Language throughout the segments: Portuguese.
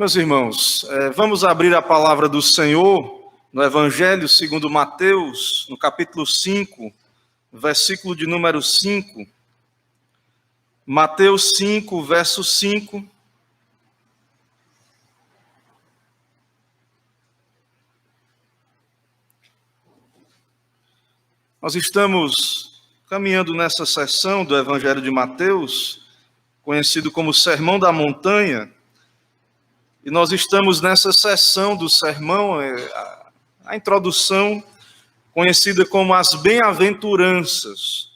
Meus irmãos, vamos abrir a palavra do Senhor no Evangelho segundo Mateus, no capítulo 5, versículo de número 5. Mateus 5, verso 5. Nós estamos caminhando nessa sessão do Evangelho de Mateus, conhecido como Sermão da Montanha, e nós estamos nessa sessão do sermão, a introdução, conhecida como as bem-aventuranças.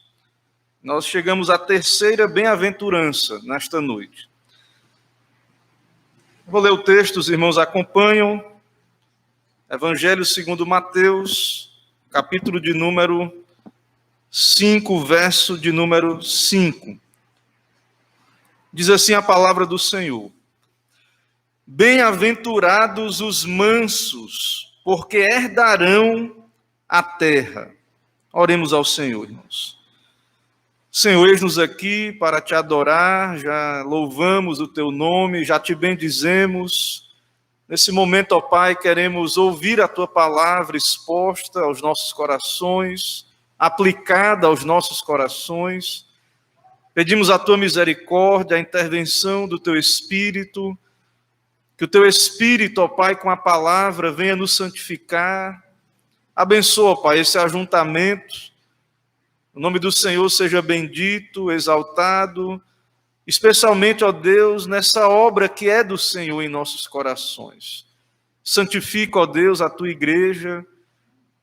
Nós chegamos à terceira bem-aventurança nesta noite. Vou ler o texto, os irmãos acompanham. Evangelho segundo Mateus, capítulo de número 5, verso de número 5. Diz assim a palavra do Senhor: Bem-aventurados os mansos, porque herdarão a terra. Oremos ao Senhor, irmãos. Senhor, eis-nos aqui para te adorar, já louvamos o teu nome, já te bendizemos. Nesse momento, ó Pai, queremos ouvir a tua palavra exposta aos nossos corações, aplicada aos nossos corações. Pedimos a tua misericórdia, a intervenção do teu Espírito, que o teu Espírito, ó Pai, com a palavra, venha nos santificar. Abençoa, ó Pai, esse ajuntamento. O nome do Senhor seja bendito, exaltado, especialmente, ó Deus, nessa obra que é do Senhor em nossos corações. Santifica, ó Deus, a tua igreja.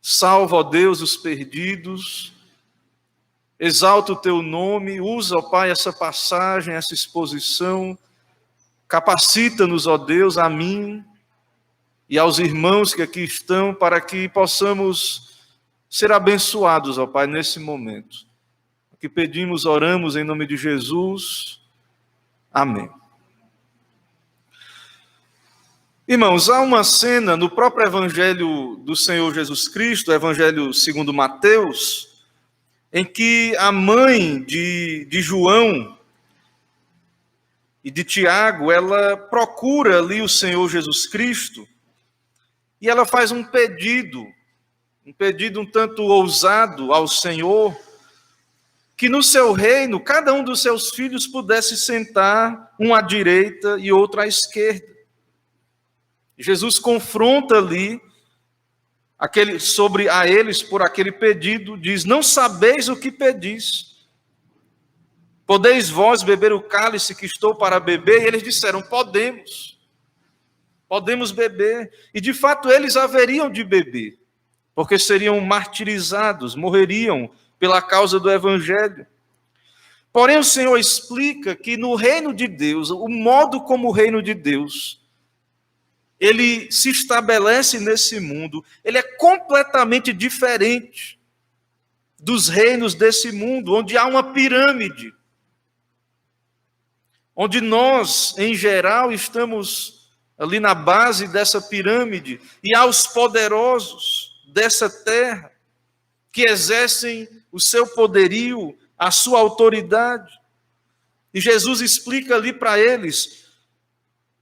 Salva, ó Deus, os perdidos. Exalta o teu nome. Usa, ó Pai, essa passagem, essa exposição. Capacita-nos, ó Deus, a mim e aos irmãos que aqui estão, para que possamos ser abençoados, ó Pai, nesse momento. O que pedimos, oramos em nome de Jesus. Amém. Irmãos, há uma cena no próprio Evangelho do Senhor Jesus Cristo, Evangelho segundo Mateus, em que a mãe de João e de Tiago, ela procura ali o Senhor Jesus Cristo e ela faz um pedido um tanto ousado ao Senhor, que no seu reino, cada um dos seus filhos pudesse sentar, um à direita e outro à esquerda. Jesus confronta ali sobre a eles por aquele pedido, diz: não sabeis o que pedis. Podeis vós beber o cálice que estou para beber? E eles disseram: podemos beber. E de fato eles haveriam de beber, porque seriam martirizados, morreriam pela causa do Evangelho. Porém o Senhor explica que no reino de Deus, o modo como o reino de Deus, ele se estabelece nesse mundo, ele é completamente diferente dos reinos desse mundo, onde há uma pirâmide, onde nós, em geral, estamos ali na base dessa pirâmide, e há os poderosos dessa terra, que exercem o seu poderio, a sua autoridade. E Jesus explica ali para eles,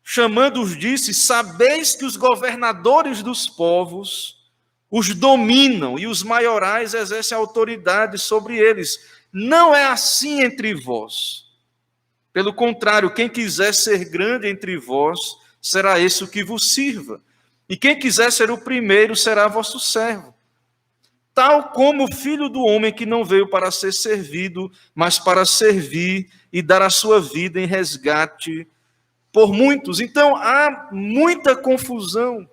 chamando-os, disse: sabeis que os governadores dos povos os dominam, e os maiorais exercem autoridade sobre eles. Não é assim entre vós. Pelo contrário, quem quiser ser grande entre vós, será esse o que vos sirva. E quem quiser ser o primeiro, será vosso servo. Tal como o Filho do Homem, que não veio para ser servido, mas para servir e dar a sua vida em resgate por muitos. Então, há muita confusão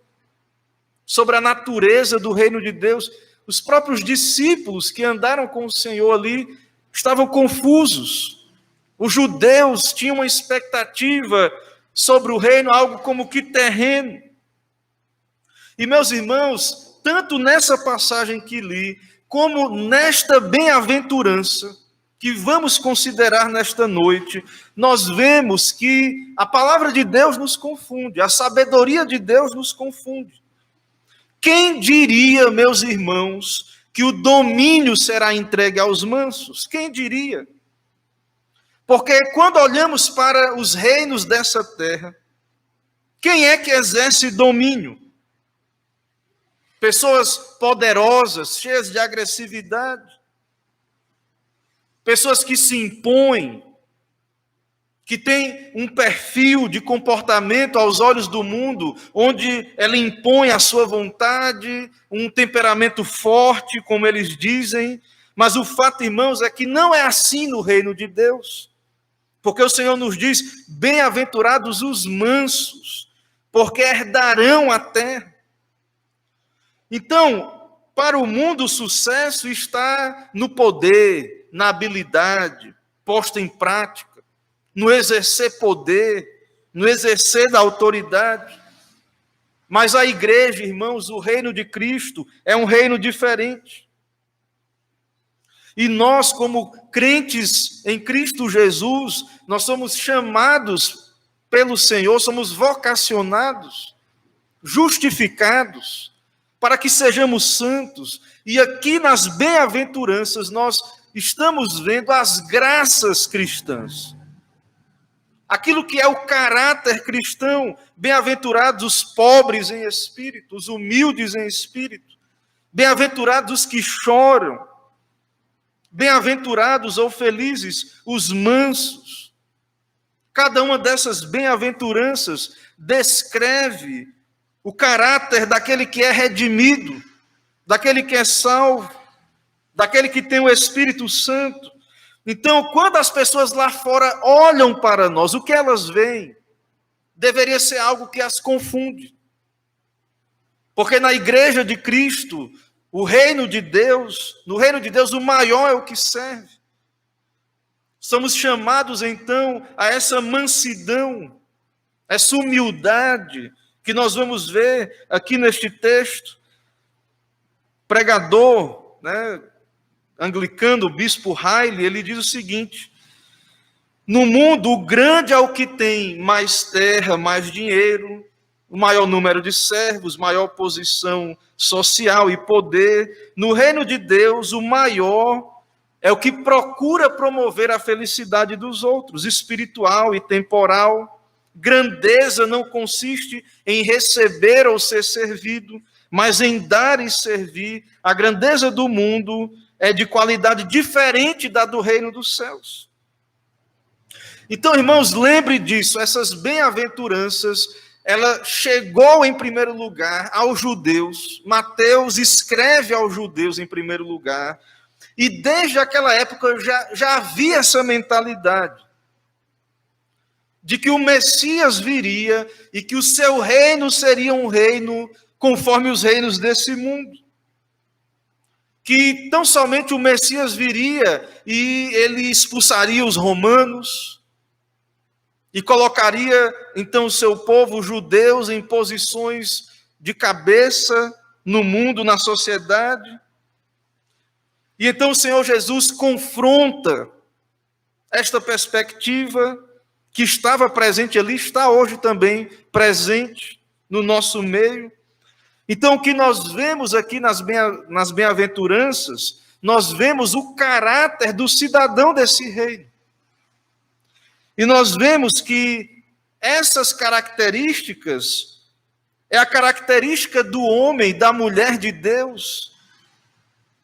sobre a natureza do reino de Deus. Os próprios discípulos que andaram com o Senhor ali estavam confusos. Os judeus tinham uma expectativa sobre o reino, algo como que terreno. E, meus irmãos, tanto nessa passagem que li, como nesta bem-aventurança que vamos considerar nesta noite, nós vemos que a palavra de Deus nos confunde, a sabedoria de Deus nos confunde. Quem diria, meus irmãos, que o domínio será entregue aos mansos? Quem diria? Porque quando olhamos para os reinos dessa terra, Quem é que exerce domínio? Pessoas poderosas, cheias de agressividade. Pessoas que se impõem, que têm um perfil de comportamento aos olhos do mundo, onde ela impõe a sua vontade, um temperamento forte, como eles dizem. Mas o fato, irmãos, é que não é assim no reino de Deus. Porque o Senhor nos diz: bem-aventurados os mansos, porque herdarão a terra. Então, para o mundo, o sucesso está no poder, na habilidade posta em prática, no exercer poder, no exercer da autoridade. Mas a igreja, irmãos, o reino de Cristo é um reino diferente. E nós, como crentes em Cristo Jesus, nós somos chamados pelo Senhor, somos vocacionados, justificados, para que sejamos santos. E aqui nas bem-aventuranças nós estamos vendo as graças cristãs. Aquilo que é o caráter cristão. Bem-aventurados os pobres em espírito, os humildes em espírito. Bem-aventurados os que choram. Bem-aventurados ou felizes os mansos. Cada uma dessas bem-aventuranças descreve o caráter daquele que é redimido, daquele que é salvo, daquele que tem o Espírito Santo. Então, quando as pessoas lá fora olham para nós, o que elas veem deveria ser algo que as confunde. Porque na igreja de Cristo, o reino de Deus, no reino de Deus, o maior é o que serve. Somos chamados, então, a essa mansidão, essa humildade, que nós vamos ver aqui neste texto. Pregador, anglicano, o bispo Riley, ele diz o seguinte: no mundo, o grande é o que tem mais terra, mais dinheiro, o maior número de servos, maior posição social e poder. No reino de Deus, o maior é o que procura promover a felicidade dos outros, espiritual e temporal. Grandeza não consiste em receber ou ser servido, mas em dar e servir. A grandeza do mundo é de qualidade diferente da do reino dos céus. Então, irmãos, lembre disso, essas bem-aventuranças, ela chegou em primeiro lugar aos judeus. Mateus escreve aos judeus em primeiro lugar, e desde aquela época já havia essa mentalidade de que o Messias viria e que o seu reino seria um reino conforme os reinos desse mundo. Que tão somente o Messias viria e ele expulsaria os romanos e colocaria então o seu povo, os judeus, em posições de cabeça no mundo, na sociedade. E então o Senhor Jesus confronta esta perspectiva que estava presente ali, está hoje também presente no nosso meio. Então, o que nós vemos aqui nas bem-aventuranças, nós vemos o caráter do cidadão desse reino. E nós vemos que essas características é a característica do homem, da mulher de Deus,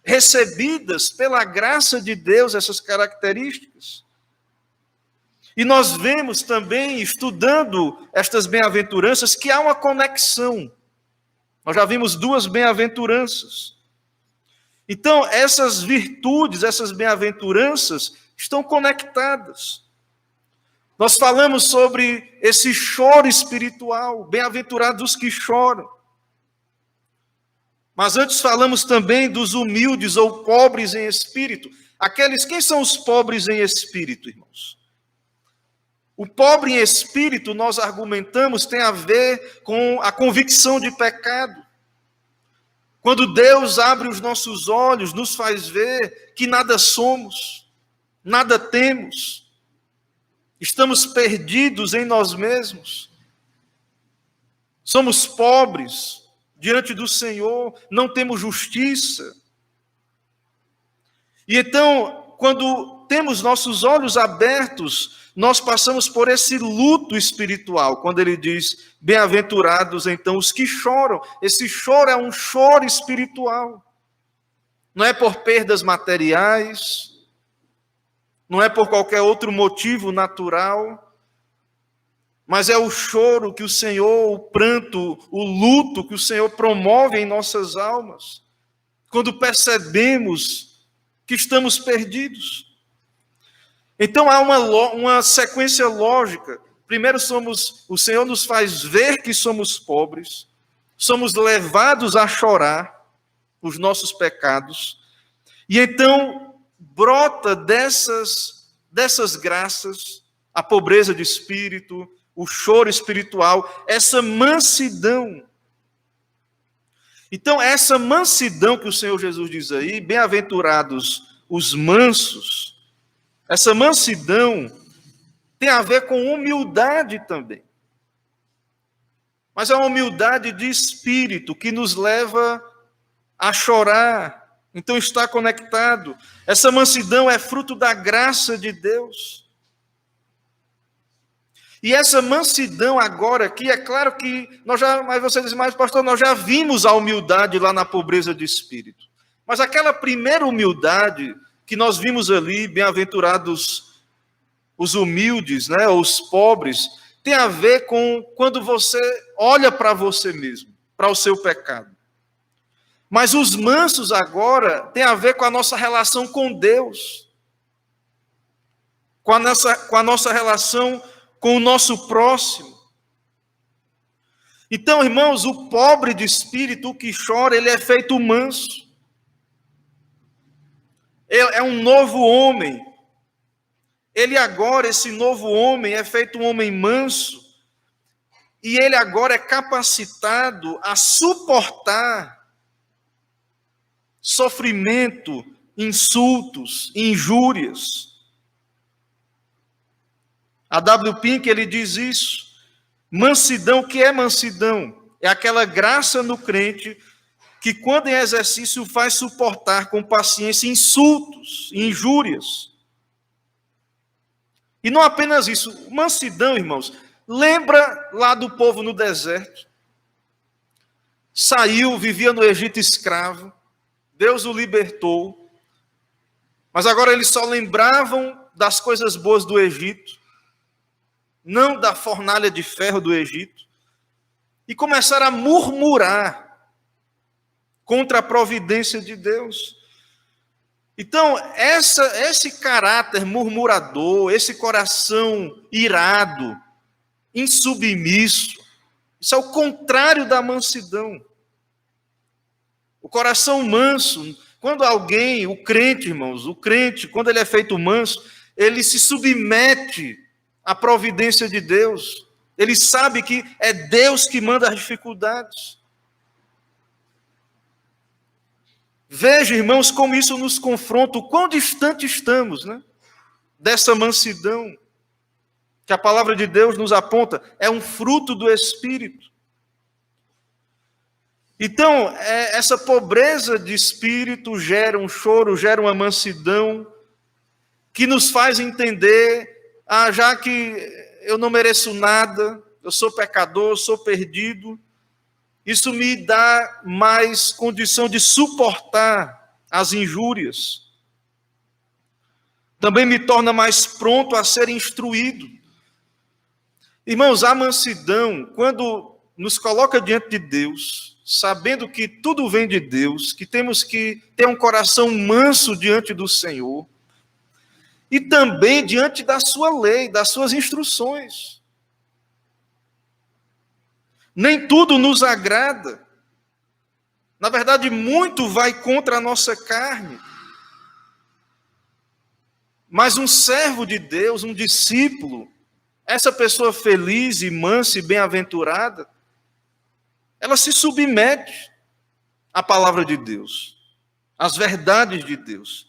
recebidas pela graça de Deus, essas características. E nós vemos também, estudando estas bem-aventuranças, que há uma conexão. Nós já vimos duas bem-aventuranças. Então, essas virtudes, essas bem-aventuranças, estão conectadas. Nós falamos sobre esse choro espiritual, bem-aventurados os que choram. Mas antes falamos também dos humildes ou pobres em espírito. Quem são os pobres em espírito, irmãos? O pobre em espírito, nós argumentamos, tem a ver com a convicção de pecado. Quando Deus abre os nossos olhos, nos faz ver que nada somos, nada temos, estamos perdidos em nós mesmos, somos pobres diante do Senhor, não temos justiça. E então, quando temos nossos olhos abertos, nós passamos por esse luto espiritual, quando ele diz, bem-aventurados então os que choram. Esse choro é um choro espiritual. Não é por perdas materiais, não é por qualquer outro motivo natural, mas é o choro que o Senhor, o pranto, o luto que o Senhor promove em nossas almas, quando percebemos que estamos perdidos. Então há uma sequência lógica. Primeiro o Senhor nos faz ver que somos pobres, somos levados a chorar os nossos pecados, e então brota dessas graças a pobreza de espírito, o choro espiritual, essa mansidão. Então, essa mansidão que o Senhor Jesus diz aí, bem-aventurados os mansos, essa mansidão tem a ver com humildade também. Mas é uma humildade de espírito que nos leva a chorar. Então está conectado. Essa mansidão é fruto da graça de Deus. E essa mansidão agora aqui, é claro que mas você diz, mas pastor, nós já vimos a humildade lá na pobreza de espírito. Mas aquela primeira humildade que nós vimos ali, bem-aventurados os humildes, né, os pobres, tem a ver com quando você olha para você mesmo, para o seu pecado. Mas os mansos agora tem a ver com a nossa relação com Deus, com a nossa relação com o nosso próximo. Então, irmãos, o pobre de espírito, o que chora, ele é feito manso. Ele é um novo homem. Ele agora, esse novo homem, é feito um homem manso. E ele agora é capacitado a suportar sofrimento, insultos, injúrias. A W. Pink, ele diz isso. Mansidão, o que é mansidão? É aquela graça no crente que, quando em exercício, faz suportar com paciência insultos, injúrias. E não apenas isso. Mansidão, irmãos, lembra lá do povo no deserto. Saiu, vivia no Egito escravo. Deus o libertou. Mas agora eles só lembravam das coisas boas do Egito, não da fornalha de ferro do Egito, e começaram a murmurar contra a providência de Deus. Então, esse caráter murmurador, esse coração irado, insubmisso, isso é o contrário da mansidão. O coração manso, quando alguém, o crente, irmãos, quando ele é feito manso, ele se submete à providência de Deus. Ele sabe que é Deus que manda as dificuldades. Veja, irmãos, como isso nos confronta, o quão distante estamos, né, dessa mansidão, que a palavra de Deus nos aponta, é um fruto do Espírito. Então, essa pobreza de espírito gera um choro, gera uma mansidão, que nos faz entender, já que eu não mereço nada, eu sou pecador, eu sou perdido, isso me dá mais condição de suportar as injúrias. Também me torna mais pronto a ser instruído. Irmãos, a mansidão, quando nos coloca diante de Deus, sabendo que tudo vem de Deus, que temos que ter um coração manso diante do Senhor, e também diante da sua lei, das suas instruções. Nem tudo nos agrada. Na verdade, muito vai contra a nossa carne. Mas um servo de Deus, um discípulo, essa pessoa feliz e mansa e bem-aventurada, ela se submete à palavra de Deus, às verdades de Deus,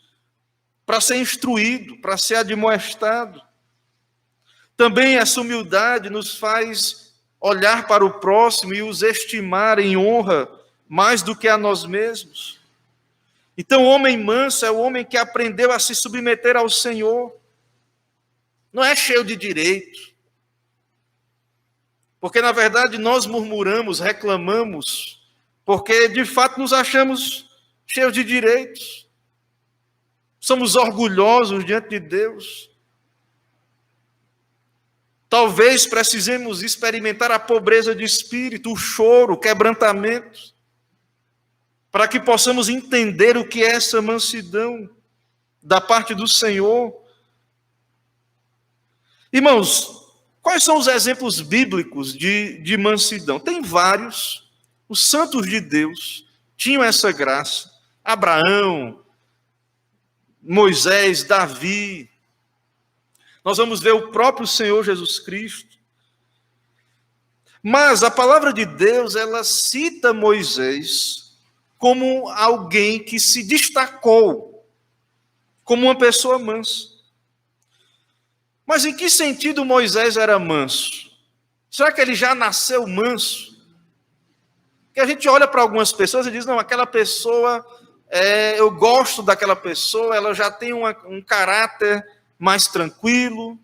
para ser instruído, para ser admoestado. Também essa humildade nos faz olhar para o próximo e os estimar em honra mais do que a nós mesmos. Então, o homem manso é o homem que aprendeu a se submeter ao Senhor. Não é cheio de direito. Porque, na verdade, nós murmuramos, reclamamos, porque, de fato, nos achamos cheios de direitos. Somos orgulhosos diante de Deus. Talvez precisemos experimentar a pobreza de espírito, o choro, o quebrantamento, para que possamos entender o que é essa mansidão da parte do Senhor. Irmãos, quais são os exemplos bíblicos de mansidão? Tem vários. Os santos de Deus tinham essa graça. Abraão, Moisés, Davi. Nós vamos ver o próprio Senhor Jesus Cristo. Mas a palavra de Deus, ela cita Moisés como alguém que se destacou, como uma pessoa mansa. Mas em que sentido Moisés era manso? Será que ele já nasceu manso? Porque a gente olha para algumas pessoas e diz, não, aquela pessoa, eu gosto daquela pessoa, ela já tem um caráter mais tranquilo,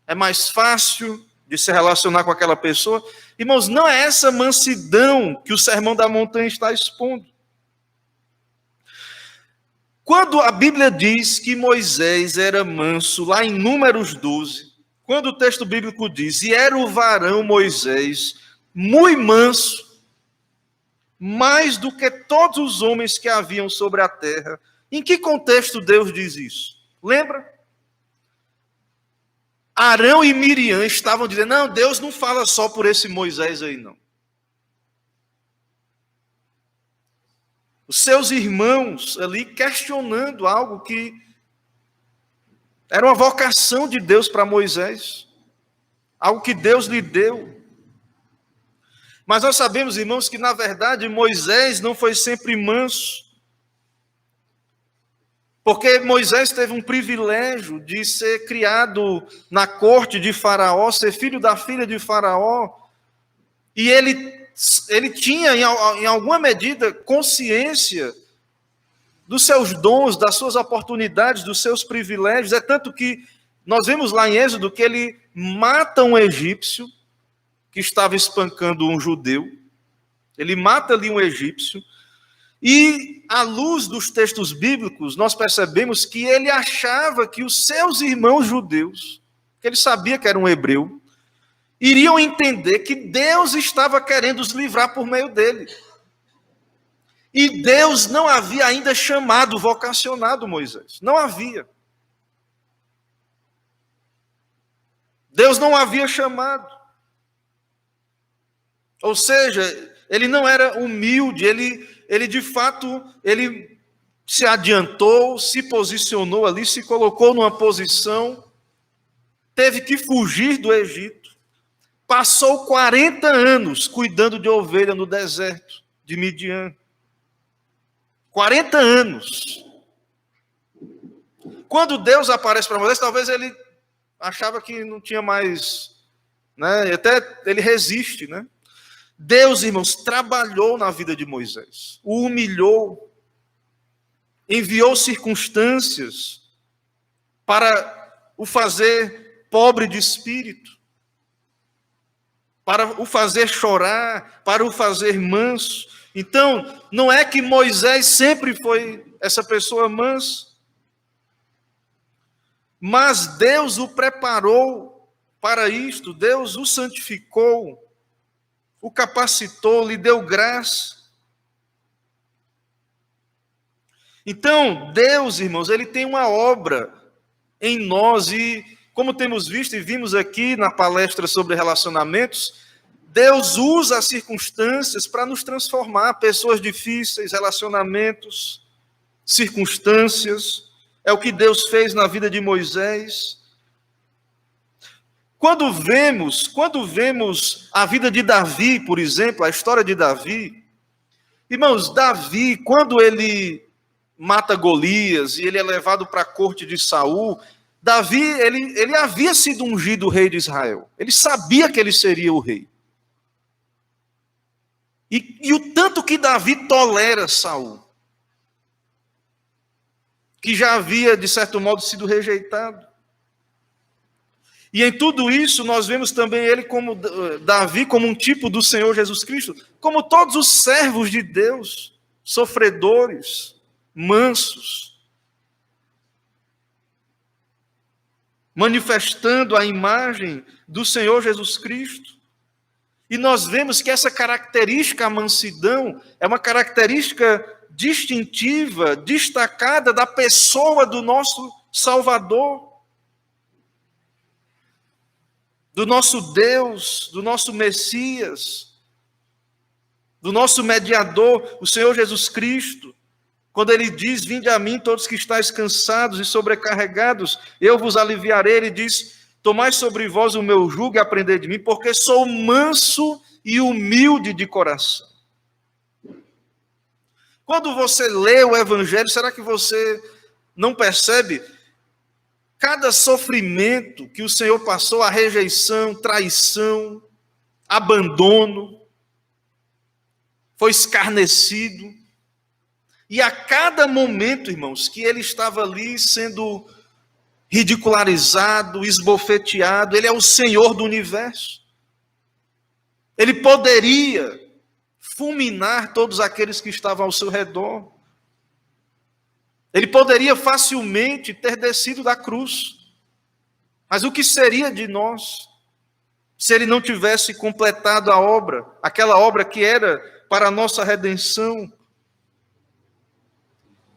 é mais fácil de se relacionar com aquela pessoa. Irmãos, não é essa mansidão que o Sermão da Montanha está expondo. Quando a Bíblia diz que Moisés era manso, lá em Números 12, quando o texto bíblico diz, e era o varão Moisés, muito manso, mais do que todos os homens que haviam sobre a terra. Em que contexto Deus diz isso? Lembra? Arão e Miriam estavam dizendo, não, Deus não fala só por esse Moisés aí, não. Os seus irmãos ali questionando algo que era uma vocação de Deus para Moisés, algo que Deus lhe deu. Mas nós sabemos, irmãos, que na verdade Moisés não foi sempre manso, porque Moisés teve um privilégio de ser criado na corte de Faraó, ser filho da filha de Faraó, e ele tinha, em alguma medida, consciência dos seus dons, das suas oportunidades, dos seus privilégios. É tanto que nós vemos lá em Êxodo que ele mata um egípcio que estava espancando um judeu. Ele mata ali um egípcio. E, à luz dos textos bíblicos, nós percebemos que ele achava que os seus irmãos judeus, que ele sabia que era um hebreu, iriam entender que Deus estava querendo os livrar por meio dele. E Deus não havia ainda chamado, vocacionado Moisés. Não havia. Deus não havia chamado. Ou seja, ele não era humilde, ele de fato, ele se adiantou, se posicionou ali, se colocou numa posição, teve que fugir do Egito. Passou 40 anos cuidando de ovelha no deserto de Midian. 40 anos. Quando Deus aparece para Moisés, talvez ele achava que não tinha mais, né? Até ele resiste, né? Deus, irmãos, trabalhou na vida de Moisés, o humilhou, enviou circunstâncias para o fazer pobre de espírito, para o fazer chorar, para o fazer manso. Então, não é que Moisés sempre foi essa pessoa mansa, mas Deus o preparou para isto, Deus o santificou, o capacitou, lhe deu graça. Então, Deus, irmãos, ele tem uma obra em nós e, como temos visto e vimos aqui na palestra sobre relacionamentos, Deus usa as circunstâncias para nos transformar, pessoas difíceis, relacionamentos, circunstâncias. É o que Deus fez na vida de Moisés. Quando vemos a vida de Davi, por exemplo, a história de Davi, irmãos, Davi, quando ele mata Golias e ele é levado para a corte de Saul, Davi, ele havia sido ungido rei de Israel. Ele sabia que ele seria o rei. E o tanto que Davi tolera Saul. que já havia, de certo modo, sido rejeitado. E em tudo isso, nós vemos também ele como Davi, como um tipo do Senhor Jesus Cristo, como todos os servos de Deus, sofredores, mansos, manifestando a imagem do Senhor Jesus Cristo. E nós vemos que essa característica, a mansidão, é uma característica distintiva, destacada da pessoa do nosso Salvador, do nosso Deus, do nosso Messias, do nosso mediador, o Senhor Jesus Cristo, quando ele diz: vinde a mim todos que estáis cansados e sobrecarregados, eu vos aliviarei. Ele diz: tomai sobre vós o meu jugo e aprendei de mim, porque sou manso e humilde de coração. Quando você lê o Evangelho, será que você não percebe cada sofrimento que o Senhor passou, a rejeição, traição, abandono, foi escarnecido, e a cada momento, irmãos, que ele estava ali sendo ridicularizado, esbofeteado, ele é o Senhor do universo. Ele poderia fulminar todos aqueles que estavam ao seu redor. Ele poderia facilmente ter descido da cruz. Mas o que seria de nós se ele não tivesse completado a obra, aquela obra que era para a nossa redenção?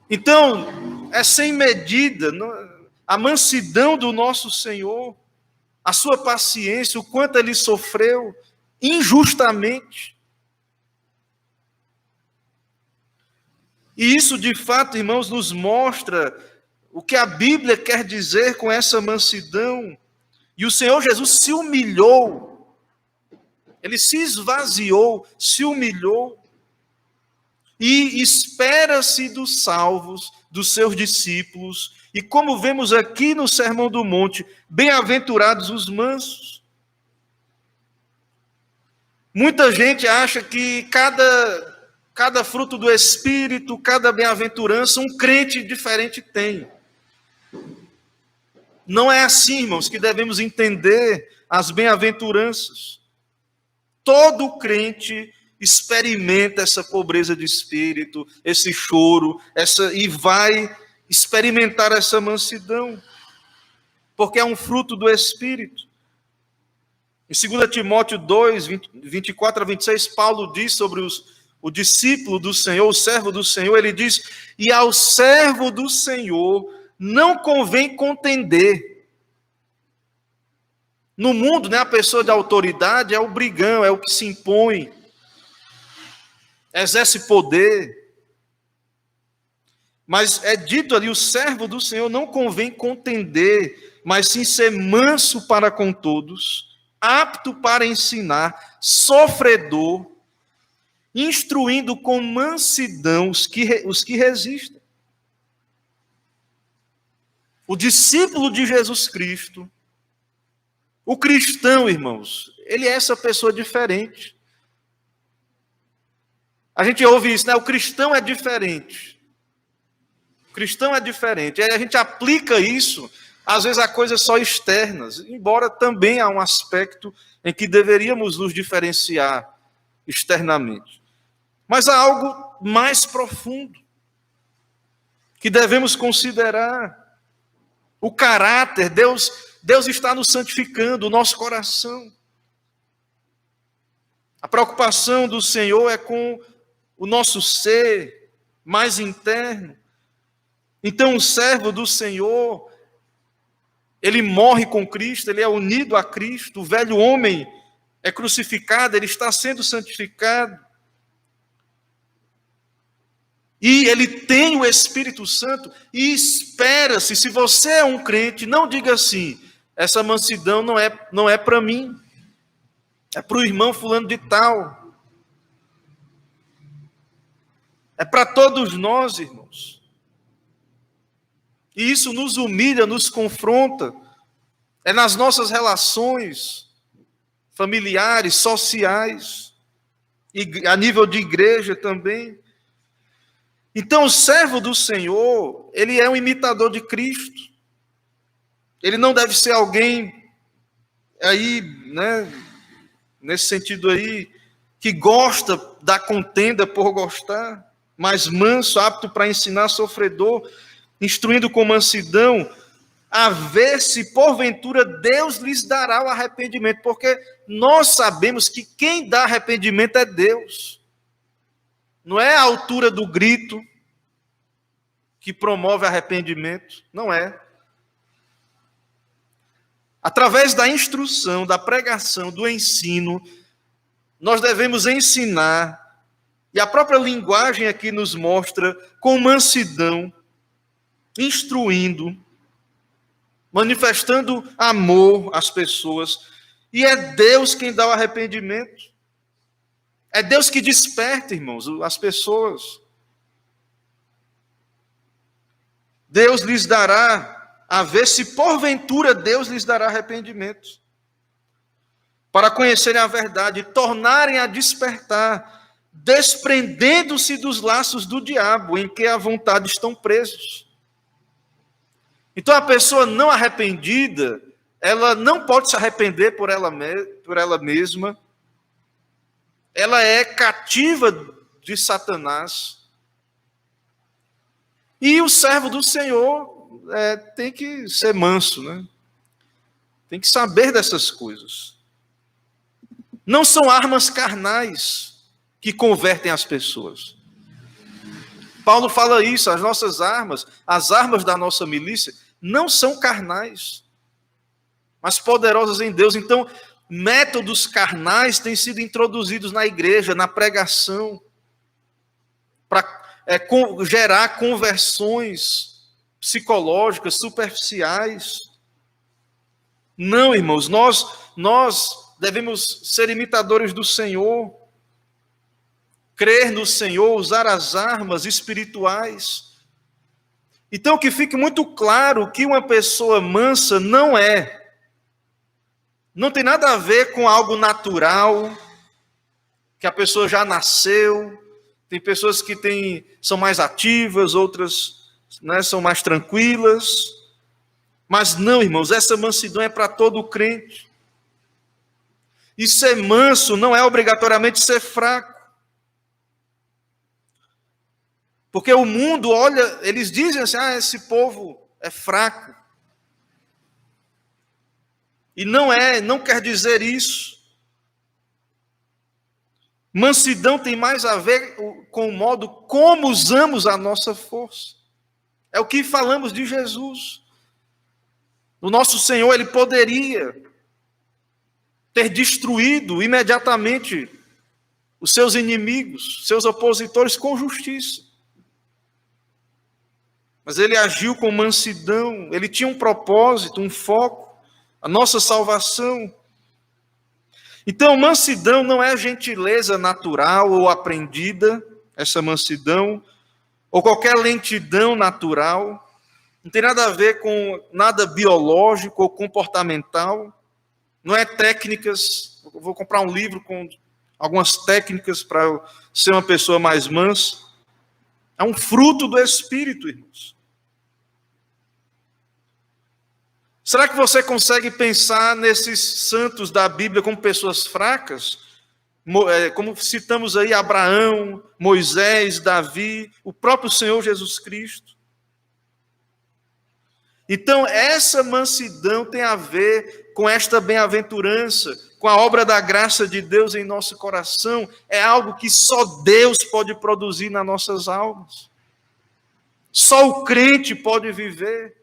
Então, é sem medida a mansidão do nosso Senhor, a sua paciência, o quanto ele sofreu injustamente. E isso, de fato, irmãos, nos mostra o que a Bíblia quer dizer com essa mansidão. E o Senhor Jesus se humilhou, ele se esvaziou, se humilhou, e espera-se dos salvos, dos seus discípulos, e como vemos aqui no Sermão do Monte, bem-aventurados os mansos. Muita gente acha que cada fruto do Espírito, cada bem-aventurança, um crente diferente tem. Não é assim, irmãos, que devemos entender as bem-aventuranças. Todo crente experimenta essa pobreza de espírito, esse choro, e vai experimentar essa mansidão, porque é um fruto do Espírito. Em 2 Timóteo 2, 24 a 26, Paulo diz sobre o discípulo do Senhor, o servo do Senhor, ele diz: e ao servo do Senhor não convém contender. No mundo, né, a pessoa de autoridade é o brigão, é o que se impõe, exerce poder. Mas é dito ali: o servo do Senhor não convém contender, mas sim ser manso para com todos, apto para ensinar, sofredor, instruindo com mansidão os que resistem. O discípulo de Jesus Cristo, o cristão, irmãos, ele é essa pessoa diferente. A gente ouve isso, né? O cristão é diferente. O cristão é diferente. Aí a gente aplica isso, às vezes, a coisas só externas, embora também há um aspecto em que deveríamos nos diferenciar externamente. Mas há algo mais profundo que devemos considerar. O caráter, Deus está nos santificando, o nosso coração. A preocupação do Senhor é com o nosso ser mais interno. Então, o servo do Senhor, ele morre com Cristo, ele é unido a Cristo, o velho homem é crucificado, ele está sendo santificado. E ele tem o Espírito Santo e espera-se. Se você é um crente, não diga assim: essa mansidão não é para mim, é para o irmão fulano de tal. É para todos nós, irmãos. E isso nos humilha, nos confronta. É nas nossas relações familiares, sociais, e a nível de igreja também. Então, o servo do Senhor, ele é um imitador de Cristo. Ele não deve ser alguém aí, né, nesse sentido aí, que gosta da contenda por gostar, mas manso, apto para ensinar, sofredor, instruindo com mansidão, a ver se porventura Deus lhes dará o arrependimento, porque nós sabemos que quem dá arrependimento é Deus. Não é a altura do grito que promove arrependimento, não é. Através da instrução, da pregação, do ensino, nós devemos ensinar, e a própria linguagem aqui nos mostra, com mansidão, instruindo, manifestando amor às pessoas, e é Deus quem dá o arrependimento. É Deus que desperta, irmãos, as pessoas. Deus lhes dará, a ver se porventura Deus lhes dará arrependimento, para conhecerem a verdade, tornarem a despertar, desprendendo-se dos laços do diabo, em que a vontade estão presos. Então a pessoa não arrependida, ela não pode se arrepender por ela mesma, ela é cativa de Satanás. E o servo do Senhor tem que ser manso, né? Tem que saber dessas coisas. Não são armas carnais que convertem as pessoas. Paulo fala isso, as nossas armas, as armas da nossa milícia, não são carnais, mas poderosas em Deus. Então, métodos carnais têm sido introduzidos na igreja, na pregação, para gerar conversões psicológicas, superficiais. Não, irmãos, nós devemos ser imitadores do Senhor, crer no Senhor, usar as armas espirituais. Então, que fique muito claro que uma pessoa mansa não tem nada a ver com algo natural, que a pessoa já nasceu. Tem pessoas que são mais ativas, outras, né, são mais tranquilas. Mas não, irmãos, essa mansidão é para todo crente. E ser manso não é obrigatoriamente ser fraco. Porque o mundo olha, eles dizem assim, esse povo é fraco. E não quer dizer isso. Mansidão tem mais a ver com o modo como usamos a nossa força. É o que falamos de Jesus. O nosso Senhor, ele poderia ter destruído imediatamente os seus inimigos, seus opositores com justiça. Mas ele agiu com mansidão, ele tinha um propósito, um foco, a nossa salvação. Então, mansidão não é gentileza natural ou aprendida, essa mansidão, ou qualquer lentidão natural. Não tem nada a ver com nada biológico ou comportamental. Não é técnicas. Eu vou comprar um livro com algumas técnicas para eu ser uma pessoa mais mansa. É um fruto do Espírito, irmãos. Será que você consegue pensar nesses santos da Bíblia como pessoas fracas? Como citamos aí Abraão, Moisés, Davi, o próprio Senhor Jesus Cristo. Então, essa mansidão tem a ver com esta bem-aventurança, com a obra da graça de Deus em nosso coração. É algo que só Deus pode produzir nas nossas almas. Só o crente pode viver.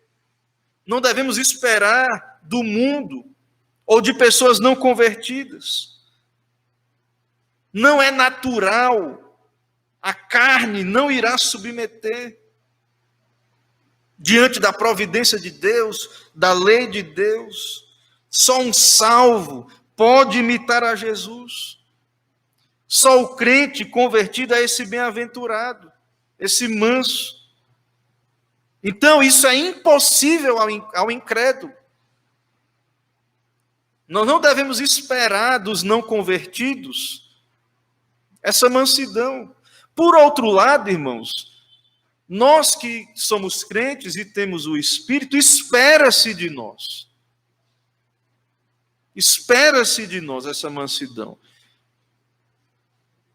Não devemos esperar do mundo ou de pessoas não convertidas. Não é natural. A carne não irá submeter diante da providência de Deus, da lei de Deus. Só um salvo pode imitar a Jesus. Só o crente convertido é esse bem-aventurado, esse manso. Então, isso é impossível ao incrédulo. Nós não devemos esperar dos não convertidos essa mansidão. Por outro lado, irmãos, Nós que somos crentes e temos o Espírito, espera-se de nós. Espera-se de nós essa mansidão.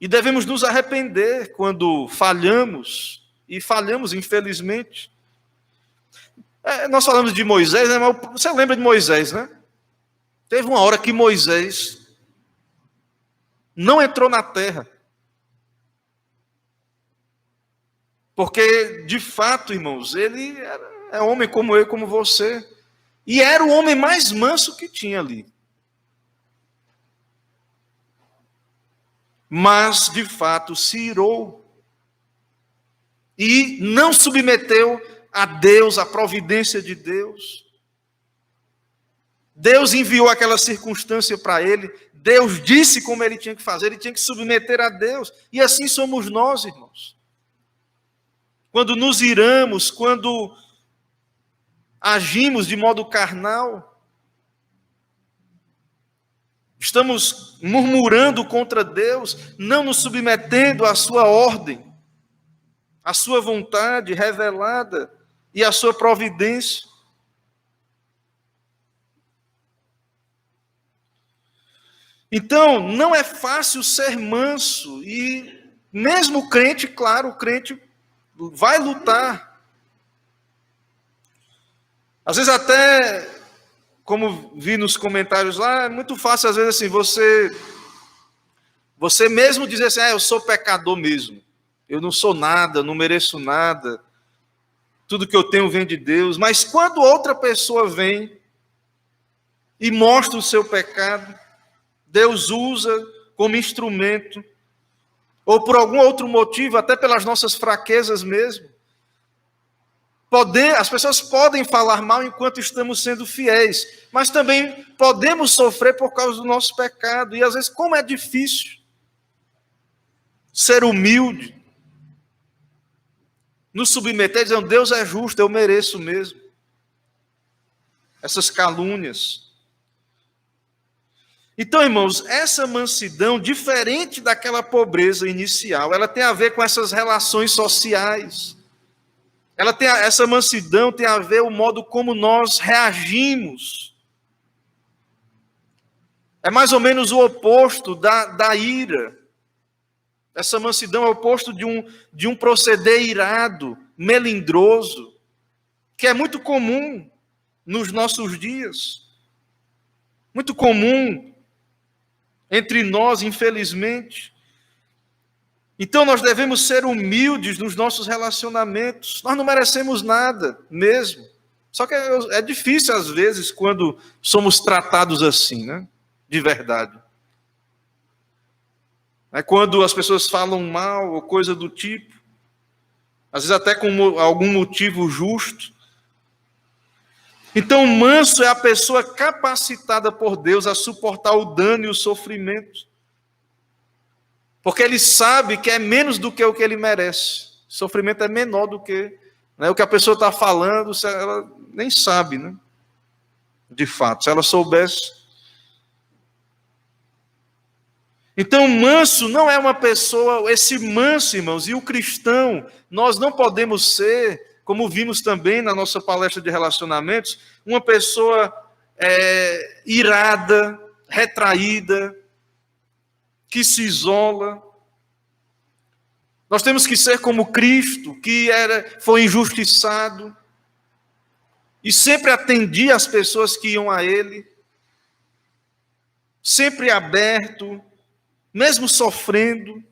E devemos nos arrepender quando falhamos, e falhamos, infelizmente. Nós falamos de Moisés, né? Mas você lembra de Moisés, né? Teve uma hora que Moisés não entrou na terra. Porque, de fato, irmãos, ele é homem como eu, como você. E era o homem mais manso que tinha ali. Mas, de fato, se irou. E não submeteu a Deus, a providência de Deus. Deus enviou aquela circunstância para ele. Deus disse como ele tinha que fazer. Ele tinha que submeter a Deus. E assim somos nós, irmãos. Quando nos iramos, quando agimos de modo carnal, estamos murmurando contra Deus, não nos submetendo à sua ordem, à sua vontade revelada e à sua providência. Então, não é fácil ser manso, e mesmo o crente, claro, o crente vai lutar. Às vezes até, como vi nos comentários lá, é muito fácil às vezes assim, você mesmo dizer assim, eu sou pecador mesmo, eu não sou nada, não mereço nada, tudo que eu tenho vem de Deus. Mas quando outra pessoa vem e mostra o seu pecado, Deus usa como instrumento, ou por algum outro motivo, até pelas nossas fraquezas mesmo. As pessoas podem falar mal enquanto estamos sendo fiéis, mas também podemos sofrer por causa do nosso pecado. E às vezes, como é difícil ser humilde, nos submeter, dizendo, Deus é justo, eu mereço mesmo. Essas calúnias. Então, irmãos, essa mansidão, diferente daquela pobreza inicial, ela tem a ver com essas relações sociais. Essa mansidão tem a ver com o modo como nós reagimos. É mais ou menos o oposto da ira. Essa mansidão é o oposto de um proceder irado, melindroso, que é muito comum nos nossos dias. Muito comum entre nós, infelizmente. Então nós devemos ser humildes nos nossos relacionamentos. Nós não merecemos nada mesmo. Só que é difícil às vezes quando somos tratados assim, né? De verdade. É quando as pessoas falam mal ou coisa do tipo. Às vezes até com algum motivo justo. Então, o manso é a pessoa capacitada por Deus a suportar o dano e o sofrimento. Porque ele sabe que é menos do que o que ele merece. O sofrimento é menor do que o que a pessoa está falando, ela nem sabe, né? De fato, se ela soubesse. Então, manso não é uma pessoa, esse manso, irmãos, e o cristão, nós não podemos ser, como vimos também na nossa palestra de relacionamentos, uma pessoa irada, retraída, que se isola. Nós temos que ser como Cristo, que foi injustiçado e sempre atendia as pessoas que iam a Ele, sempre aberto, mesmo sofrendo,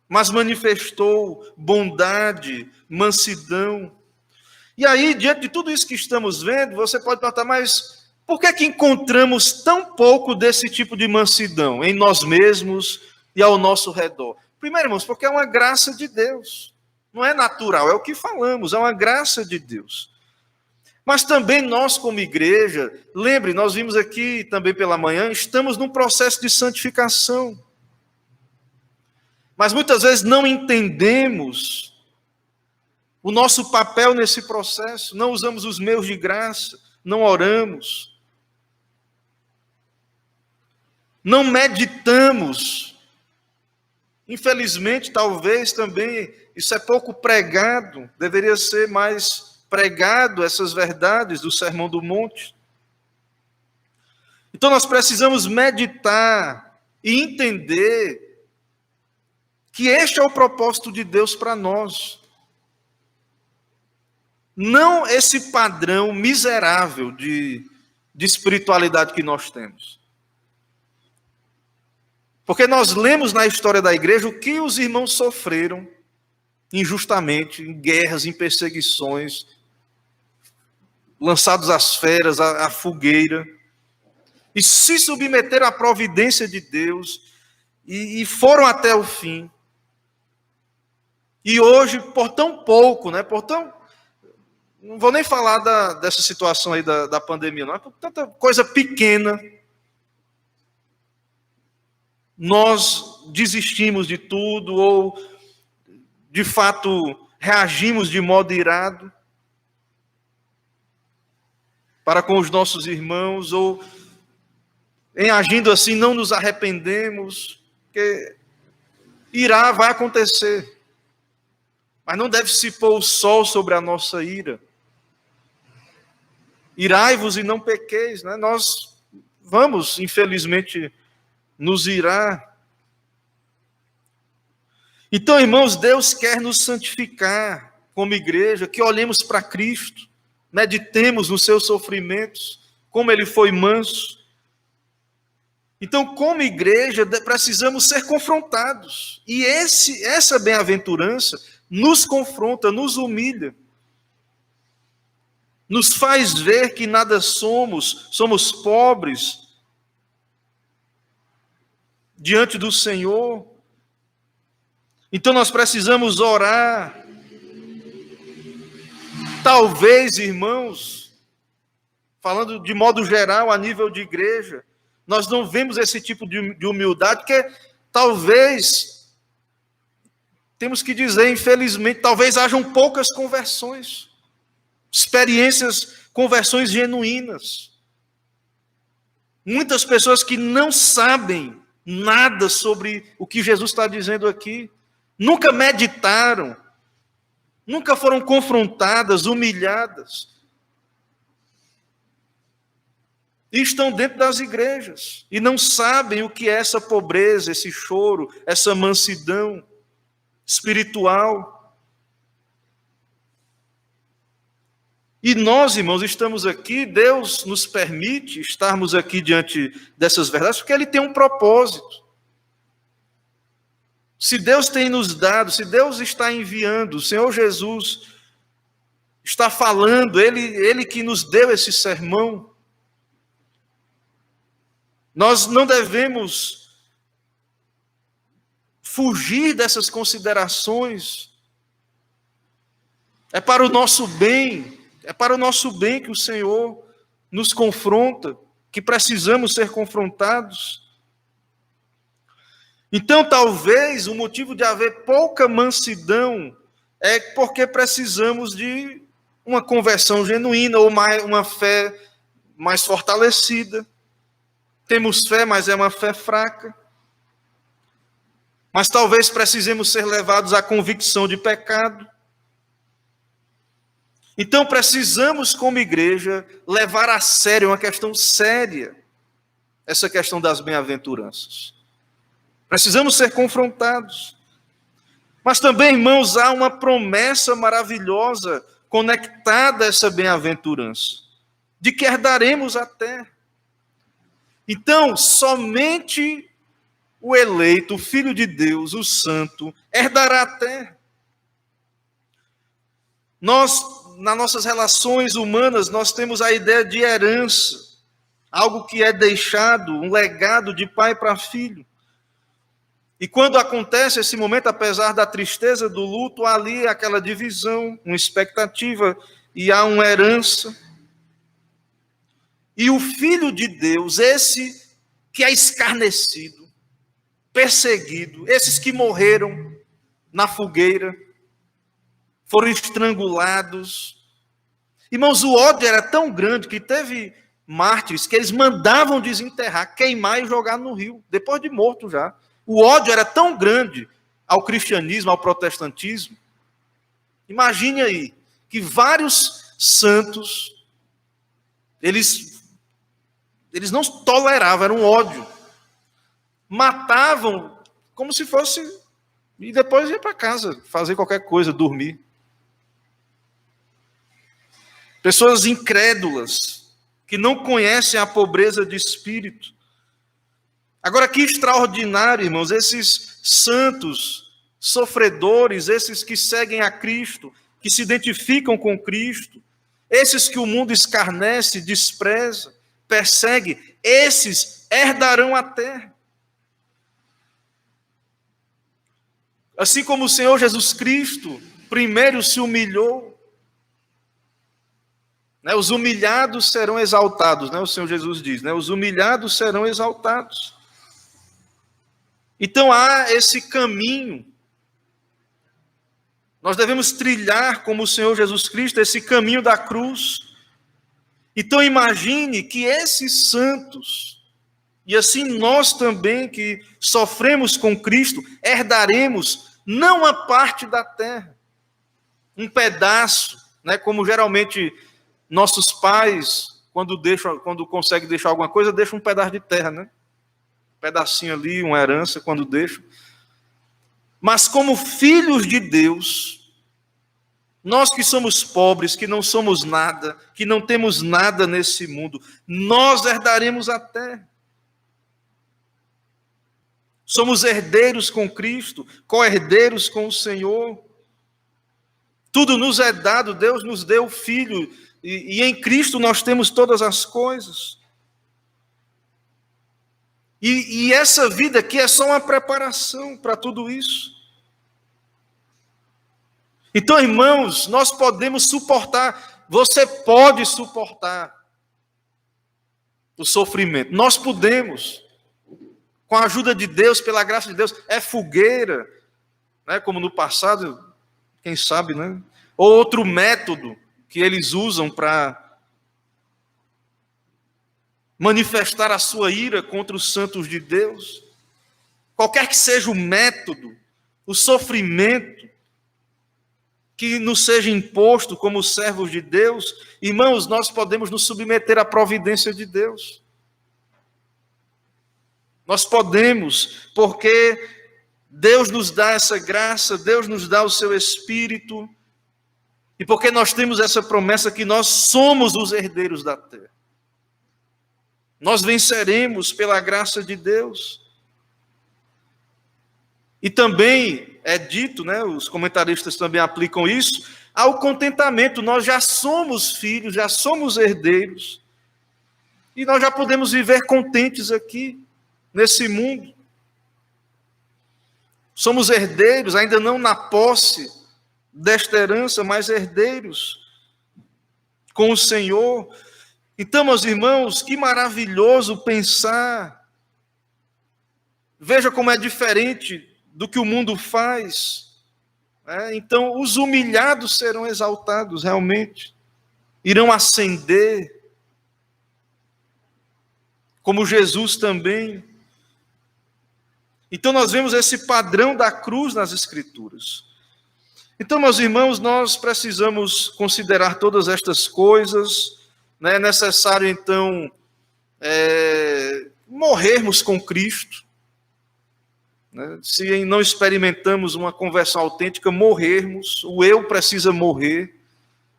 mas manifestou bondade, mansidão. E aí, diante de tudo isso que estamos vendo, você pode perguntar, mas por que é que encontramos tão pouco desse tipo de mansidão em nós mesmos e ao nosso redor? Primeiro, irmãos, porque é uma graça de Deus. Não é natural, é o que falamos, é uma graça de Deus. Mas também nós, como igreja, lembre, nós vimos aqui também pela manhã, estamos num processo de santificação. Mas muitas vezes não entendemos o nosso papel nesse processo, não usamos os meios de graça, não oramos, não meditamos Infelizmente, talvez também isso é pouco pregado, deveria ser mais pregado essas verdades do Sermão do Monte. Então nós precisamos meditar e entender que este é o propósito de Deus para nós. Não esse padrão miserável de espiritualidade que nós temos. Porque nós lemos na história da igreja o que os irmãos sofreram injustamente, em guerras, em perseguições, lançados às feras, à fogueira, e se submeteram à providência de Deus, e foram até o fim. E hoje, por tão pouco, né, não vou nem falar dessa situação aí da pandemia, não, é por tanta coisa pequena, nós desistimos de tudo, ou de fato reagimos de modo irado para com os nossos irmãos, ou em agindo assim não nos arrependemos, porque irá, vai acontecer, mas não deve se pôr o sol sobre a nossa ira. Irai-vos e não pequeis, né? Nós vamos, infelizmente, nos irar. Então, irmãos, Deus quer nos santificar como igreja, que olhemos para Cristo, meditemos nos seus sofrimentos, como ele foi manso. Então, como igreja, precisamos ser confrontados. E essa bem-aventurança nos confronta, nos humilha. Nos faz ver que nada somos pobres diante do Senhor. Então nós precisamos orar. Talvez, irmãos, falando de modo geral, a nível de igreja, nós não vemos esse tipo de humildade, porque talvez, temos que dizer, infelizmente, talvez hajam poucas conversões, conversões genuínas. Muitas pessoas que não sabem nada sobre o que Jesus está dizendo aqui, nunca meditaram, nunca foram confrontadas, humilhadas, e estão dentro das igrejas, e não sabem o que é essa pobreza, esse choro, essa mansidão espiritual. E nós, irmãos, estamos aqui, Deus nos permite estarmos aqui diante dessas verdades, porque Ele tem um propósito. Se Deus tem nos dado, se Deus está enviando, o Senhor Jesus está falando, Ele que nos deu esse sermão, nós não devemos fugir dessas considerações. É para o nosso bem, que o Senhor nos confronta, que precisamos ser confrontados. Então, talvez o motivo de haver pouca mansidão é porque precisamos de uma conversão genuína ou uma fé mais fortalecida. Temos fé, mas é uma fé fraca. Mas talvez precisemos ser levados à convicção de pecado. Então precisamos, como igreja, levar a sério, uma questão séria, essa questão das bem-aventuranças. Precisamos ser confrontados. Mas também, irmãos, há uma promessa maravilhosa conectada a essa bem-aventurança, de que herdaremos a terra. Então, somente o eleito, o Filho de Deus, o Santo, herdará a terra. Nós, nas nossas relações humanas, nós temos a ideia de herança, algo que é deixado, um legado de pai para filho. E quando acontece esse momento, apesar da tristeza do luto, há ali aquela divisão, uma expectativa, e há uma herança. E o Filho de Deus, esse que é escarnecido, perseguido, esses que morreram na fogueira, foram estrangulados. Irmãos, o ódio era tão grande que teve mártires que eles mandavam desenterrar, queimar e jogar no rio, depois de morto já. O ódio era tão grande ao cristianismo, ao protestantismo. Imagine aí que vários santos, eles não toleravam, era um ódio. Matavam como se fosse... E depois ia para casa, fazer qualquer coisa, dormir. Pessoas incrédulas, que não conhecem a pobreza de espírito. Agora, que extraordinário, irmãos, esses santos, sofredores, esses que seguem a Cristo, que se identificam com Cristo, esses que o mundo escarnece, despreza, persegue, esses herdarão a terra. Assim como o Senhor Jesus Cristo primeiro se humilhou, né? Os humilhados serão exaltados, né? O Senhor Jesus diz, né? Os humilhados serão exaltados. Então há esse caminho. Nós devemos trilhar, como o Senhor Jesus Cristo, esse caminho da cruz. Então imagine que esses santos, e assim nós também que sofremos com Cristo, herdaremos não a parte da terra, um pedaço, né, como geralmente nossos pais, quando conseguem deixar alguma coisa, deixam um pedaço de terra, né? Um pedacinho ali, uma herança, quando deixam. Mas como filhos de Deus, nós que somos pobres, que não somos nada, que não temos nada nesse mundo, nós herdaremos a terra. Somos herdeiros com Cristo, co-herdeiros com o Senhor. Tudo nos é dado, Deus nos deu o Filho, e em Cristo nós temos todas as coisas. E essa vida aqui é só uma preparação para tudo isso. Então, irmãos, nós podemos suportar, você pode suportar o sofrimento, nós podemos, com a ajuda de Deus, pela graça de Deus, é fogueira, né, como no passado, quem sabe, né? Ou outro método que eles usam para manifestar a sua ira contra os santos de Deus. Qualquer que seja o método, o sofrimento que nos seja imposto como servos de Deus, irmãos, nós podemos nos submeter à providência de Deus. Nós podemos, porque Deus nos dá essa graça, Deus nos dá o seu Espírito, e porque nós temos essa promessa que nós somos os herdeiros da terra. Nós venceremos pela graça de Deus. E também é dito, né, os comentaristas também aplicam isso, ao contentamento. Nós já somos filhos, já somos herdeiros, e nós já podemos viver contentes aqui, nesse mundo. Somos herdeiros, ainda não na posse desta herança, mas herdeiros com o Senhor. Então, meus irmãos, que maravilhoso pensar. Veja como é diferente do que o mundo faz. Então, os humilhados serão exaltados, realmente. Irão ascender. Como Jesus também. Então, nós vemos esse padrão da cruz nas Escrituras. Então, meus irmãos, nós precisamos considerar todas estas coisas. É necessário, então, morrermos com Cristo. Se não experimentamos uma conversão autêntica, morrermos. O eu precisa morrer.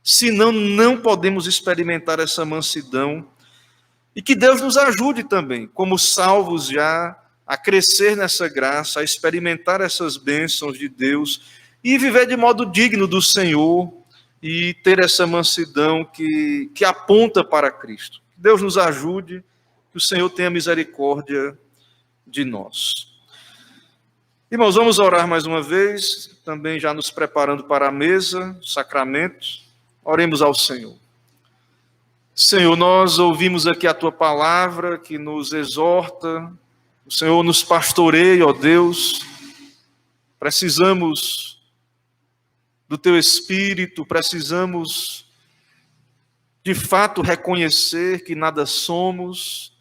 Senão, não podemos experimentar essa mansidão. E que Deus nos ajude também, como salvos já, a crescer nessa graça, a experimentar essas bênçãos de Deus e viver de modo digno do Senhor e ter essa mansidão que aponta para Cristo. Que Deus nos ajude, que o Senhor tenha misericórdia de nós. Irmãos, vamos orar mais uma vez, também já nos preparando para a mesa, sacramentos. Oremos ao Senhor. Senhor, nós ouvimos aqui a Tua palavra que nos exorta, o Senhor nos pastoreia, ó Deus. Precisamos do Teu Espírito, precisamos de fato reconhecer que nada somos,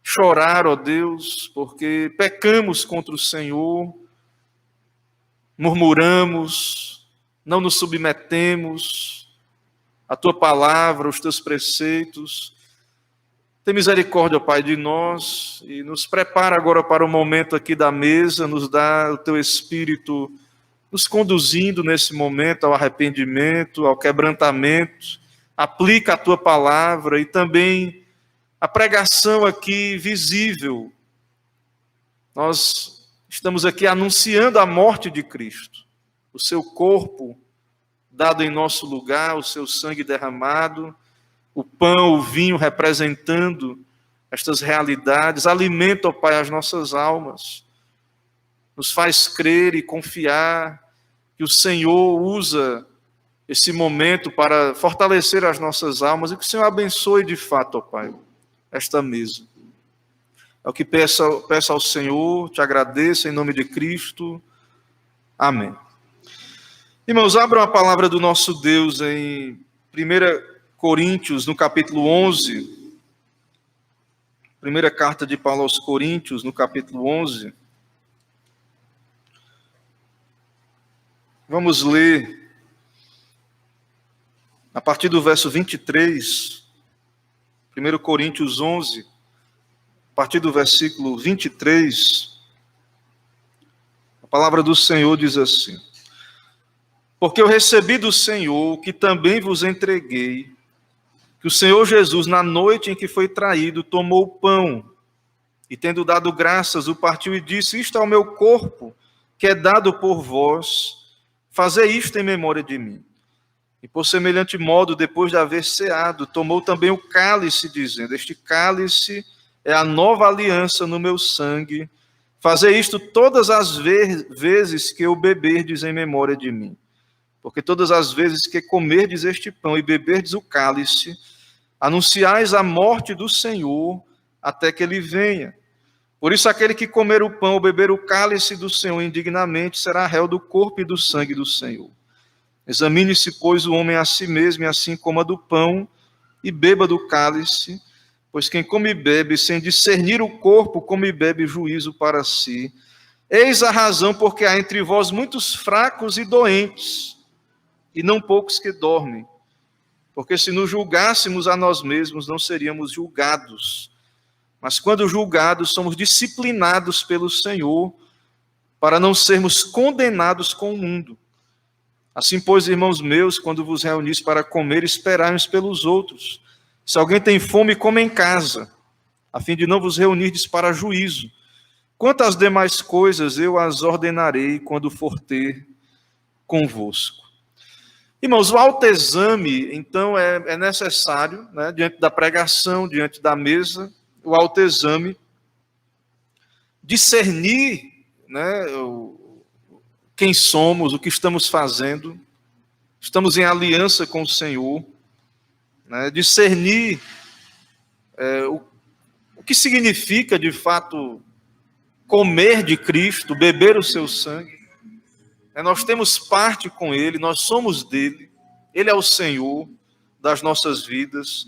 chorar, ó Deus, porque pecamos contra o Senhor, murmuramos, não nos submetemos à Tua palavra, aos Teus preceitos. Tem misericórdia, ó Pai, de nós e nos prepara agora para o momento aqui da mesa, nos dá o Teu Espírito nos conduzindo nesse momento ao arrependimento, ao quebrantamento. Aplica a Tua palavra e também a pregação aqui visível. Nós estamos aqui anunciando a morte de Cristo, o Seu corpo dado em nosso lugar, o Seu sangue derramado, o pão, o vinho representando estas realidades. Alimenta, ó Pai, as nossas almas. Nos faz crer e confiar que o Senhor usa esse momento para fortalecer as nossas almas e que o Senhor abençoe de fato, ó Pai, esta mesa. É o que peço ao Senhor, te agradeço em nome de Cristo. Amém. Irmãos, abram a palavra do nosso Deus em 1 Coríntios, no capítulo 11. Primeira carta de Paulo aos Coríntios, no capítulo 11. Vamos ler a partir do verso 23, 1 Coríntios 11, a partir do versículo 23, a palavra do Senhor diz assim: Porque eu recebi do Senhor o que também vos entreguei, que o Senhor Jesus, na noite em que foi traído, tomou o pão, e tendo dado graças, o partiu e disse: Isto é o meu corpo, que é dado por vós, fazei isto em memória de mim. E por semelhante modo, depois de haver ceado, tomou também o cálice, dizendo: Este cálice é a nova aliança no meu sangue. Fazei isto todas as vezes que eu beberdes em memória de mim. Porque todas as vezes que comerdes este pão e beberdes o cálice, anunciais a morte do Senhor até que ele venha. Por isso, aquele que comer o pão ou beber o cálice do Senhor indignamente será réu do corpo e do sangue do Senhor. Examine-se, pois, o homem a si mesmo, e assim coma do pão e beba do cálice, pois quem come e bebe sem discernir o corpo, come e bebe juízo para si. Eis a razão porque há entre vós muitos fracos e doentes, e não poucos que dormem. Porque se nos julgássemos a nós mesmos, não seríamos julgados. Mas quando julgados, somos disciplinados pelo Senhor, para não sermos condenados com o mundo. Assim, pois, irmãos meus, quando vos reunis para comer, esperai uns pelos outros. Se alguém tem fome, coma em casa, a fim de não vos reunirdes para juízo. Quanto às demais coisas, eu as ordenarei quando for ter convosco. Irmãos, o autoexame, então, é necessário, né, diante da pregação, diante da mesa, o autoexame, discernir, né, quem somos, o que estamos fazendo, estamos em aliança com o Senhor, né, discernir o que significa, de fato, comer de Cristo, beber o seu sangue. Nós temos parte com Ele, nós somos dele, Ele é o Senhor das nossas vidas,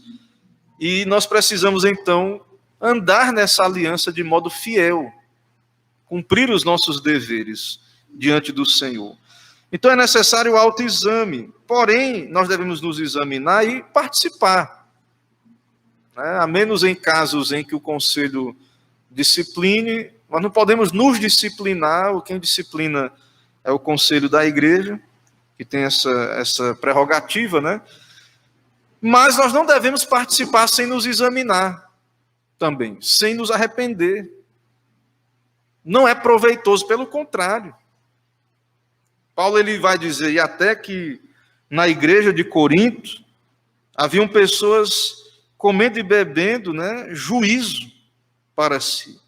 e nós precisamos, então, andar nessa aliança de modo fiel, cumprir os nossos deveres diante do Senhor. Então é necessário o autoexame, porém, nós devemos nos examinar e participar, né? A menos em casos em que o conselho discipline, nós não podemos nos disciplinar, quem disciplina é o conselho da igreja, que tem essa prerrogativa, né? Mas nós não devemos participar sem nos examinar também, sem nos arrepender. Não é proveitoso, pelo contrário. Paulo ele vai dizer, e até que na igreja de Corinto, haviam pessoas comendo e bebendo, né, juízo para si.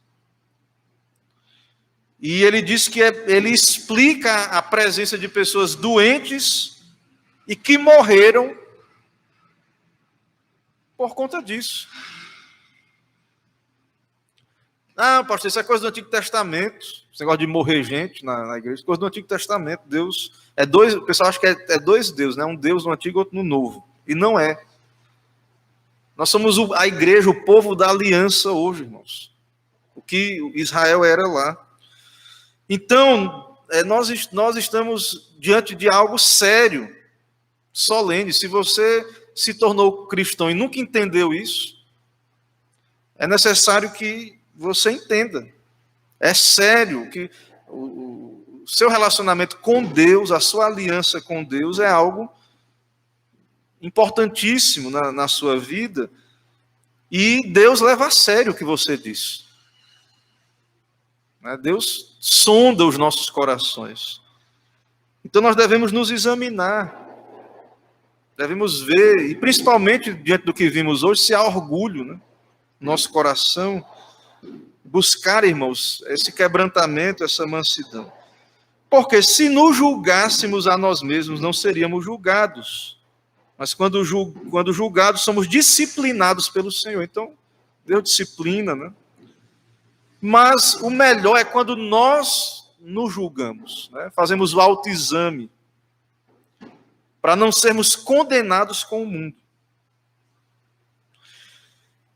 E ele diz que ele explica a presença de pessoas doentes e que morreram por conta disso. Ah, pastor, isso é coisa do Antigo Testamento. Esse negócio de morrer gente na igreja, coisa do Antigo Testamento. Deus é dois, o pessoal acha que é dois deuses, né? Um Deus no Antigo e outro no Novo. E não é. Nós somos a igreja, o povo da aliança hoje, irmãos. O que Israel era lá. Então, nós estamos diante de algo sério, solene. Se você se tornou cristão e nunca entendeu isso, é necessário que você entenda. É sério que o seu relacionamento com Deus, a sua aliança com Deus é algo importantíssimo na sua vida, e Deus leva a sério o que você diz. Deus sonda os nossos corações. Então nós devemos nos examinar, devemos ver, e principalmente diante do que vimos hoje, se há orgulho, né, no nosso coração, buscar, irmãos, esse quebrantamento, essa mansidão. Porque se nos julgássemos a nós mesmos, não seríamos julgados. Mas quando julgados, somos disciplinados pelo Senhor. Então, Deus disciplina, né? Mas o melhor é quando nós nos julgamos, né? Fazemos o autoexame, para não sermos condenados com o mundo.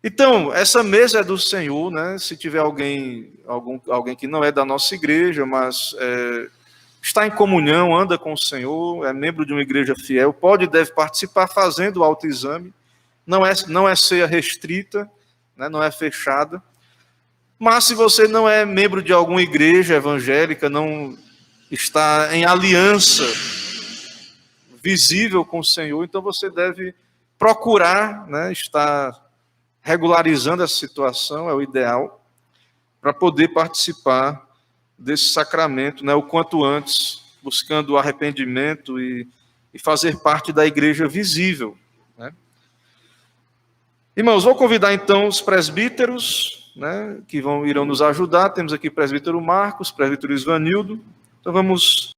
Então, essa mesa é do Senhor, né? Se tiver alguém que não é da nossa igreja, mas está em comunhão, anda com o Senhor, é membro de uma igreja fiel, pode e deve participar fazendo o autoexame. Não é ceia restrita, né? Não é fechada. Mas se você não é membro de alguma igreja evangélica, não está em aliança visível com o Senhor, então você deve procurar, né, estar regularizando essa situação, é o ideal, para poder participar desse sacramento, né, o quanto antes, buscando o arrependimento e fazer parte da igreja visível, né? Irmãos, vou convidar então os presbíteros, né, que irão nos ajudar. Temos aqui o presbítero Marcos, presbítero Isvanildo. Então vamos